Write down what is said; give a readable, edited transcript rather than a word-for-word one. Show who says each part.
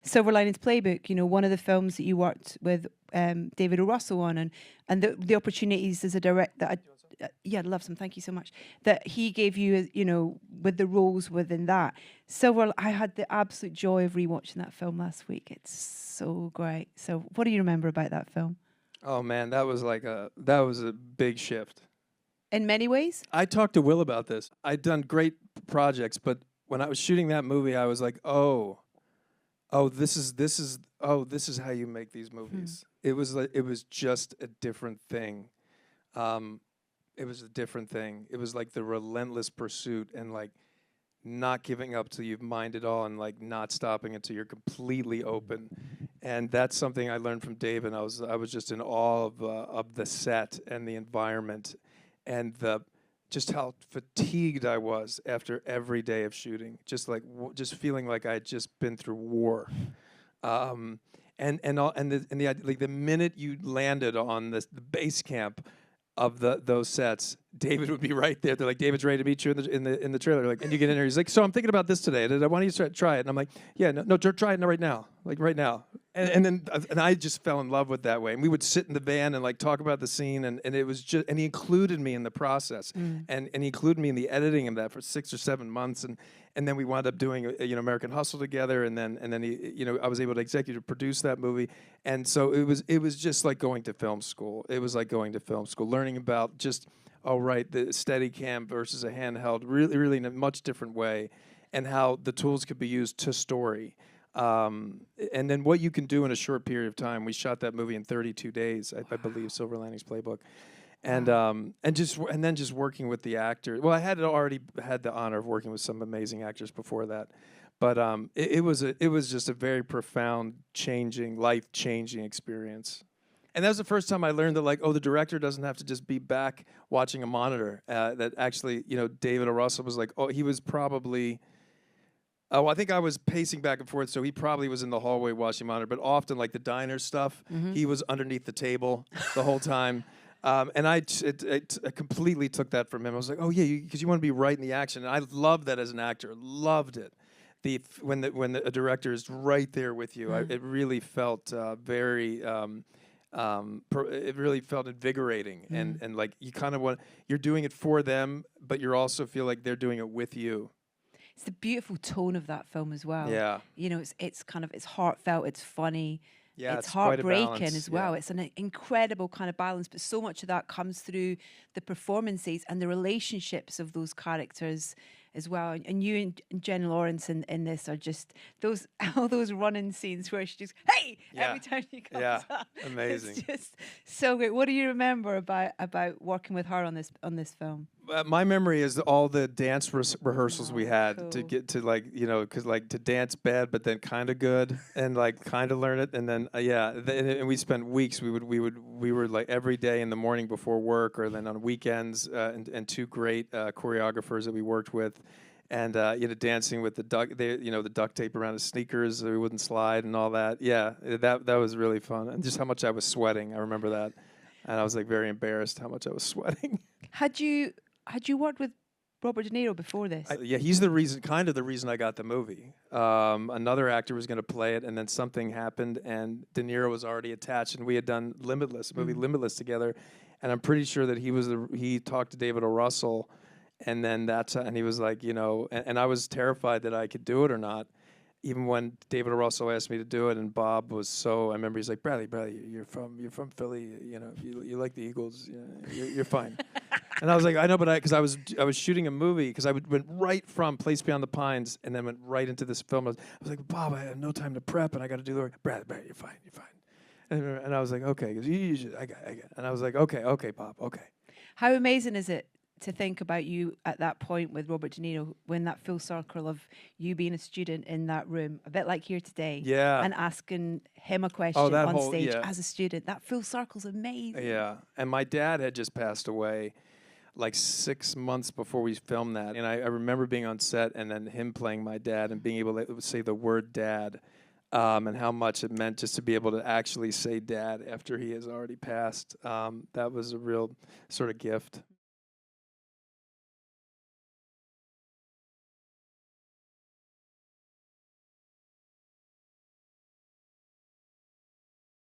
Speaker 1: Silver Linings Playbook, one of the films that you worked with David O. Russell on, and the opportunities as a director. Yeah, I'd love some. Thank you so much. That he gave you, with the roles within that. Silver, I had the absolute joy of rewatching that film last week. It's so great. So, what do you remember about that film?
Speaker 2: Oh man, that was a big shift.
Speaker 1: In many ways?
Speaker 2: I talked to Will about this. I'd done great projects, but when I was shooting that movie, I was like, this is how you make these movies. It was just a different thing. It was a different thing. It was like the relentless pursuit and like not giving up till you've mined it all and like not stopping until you're completely open. And that's something I learned from David. I was just in awe of the set and the environment and just how fatigued I was after every day of shooting. Just feeling like I had just been through war. The minute you landed on the base camp of those sets, David would be right there. They're like, David's ready to meet you in the trailer. Like, and you get in there. He's like, so I'm thinking about this today. Why don't you try it? And I'm like, yeah, no, try it right now, like right now. And I just fell in love with that way. And we would sit in the van and like talk about the scene, and it was just, and he included me in the process, and he included me in the editing of that for 6 or 7 months, and then we wound up doing American Hustle together, and then he, I was able to executive produce that movie, and so it was just like going to film school. It was like going to film school, learning about just the Steadicam versus a handheld, really in a much different way, and how the tools could be used to story. And then what you can do in a short period of time. We shot that movie in 32 days, I believe, Silver Linings Playbook. And then just working with the actors. Well, I had already had the honor of working with some amazing actors before that, but it was just a very profound, life-changing experience. And that was the first time I learned that, like, the director doesn't have to just be back watching a monitor. That actually, David O. Russell was like, he was probably. Oh, I think I was pacing back and forth, so he probably was in the hallway watching monitor. But often, like the diner stuff, he was underneath the table the whole time. And I completely took that from him. I was like, oh yeah, because you want to be right in the action. And I loved that as an actor. Loved it. When a director is right there with you, it really felt very. It really felt invigorating, and like you kind of you're doing it for them, but you also feel like they're doing it with you.
Speaker 1: It's the beautiful tone of that film as well.
Speaker 2: Yeah.
Speaker 1: It's heartfelt, it's funny.
Speaker 2: Yeah,
Speaker 1: it's heartbreaking
Speaker 2: quite a balance.
Speaker 1: as well.
Speaker 2: Yeah.
Speaker 1: It's an incredible kind of balance, but so much of that comes through the performances and the relationships of those characters as well. And you and Jen Lawrence in this are just all those running scenes where she just, hey, every time she comes up.
Speaker 2: Amazing.
Speaker 1: It's just so great. What do you remember about working with her on this film?
Speaker 2: My memory is all the dance rehearsals we had
Speaker 1: cool.
Speaker 2: to get to because to dance bad but then kind of good and like kind of learn it, and then and we spent weeks. We were like every day in the morning before work, or then on weekends, and two great choreographers that we worked with, and dancing with the duct tape around his sneakers so he wouldn't slide and all that. Yeah, that was really fun, and just how much I was sweating. I remember that, and I was like very embarrassed how much I was sweating.
Speaker 1: Had you worked with Robert De Niro before this?
Speaker 2: He's the reason I got the movie. Another actor was going to play it, and then something happened, and De Niro was already attached, and we had done Limitless together, and I'm pretty sure that he talked to David O. Russell, and then and he was like, and I was terrified that I could do it or not. Even when David O. Russell asked me to do it, and Bob was I remember he's like, Bradley, you're from Philly, you like the Eagles, you're fine. And I was like, I know, but because I was shooting a movie, because I went right from Place Beyond the Pines and then went right into this film. I was like, Bob, I have no time to prep, and I got to do the work. Bradley, you're fine. And I was like, okay, because I got. And I was like, okay, Bob, okay.
Speaker 1: How amazing is it to think about you at that point with Robert De Niro, when that full circle of you being a student in that room, a bit like here today, and asking him a question on stage as a student. That full circle's amazing.
Speaker 2: Yeah, and my dad had just passed away like 6 months before we filmed that. And I remember being on set and then him playing my dad and being able to say the word dad, and how much it meant just to be able to actually say dad after he has already passed. That was a real sort of gift.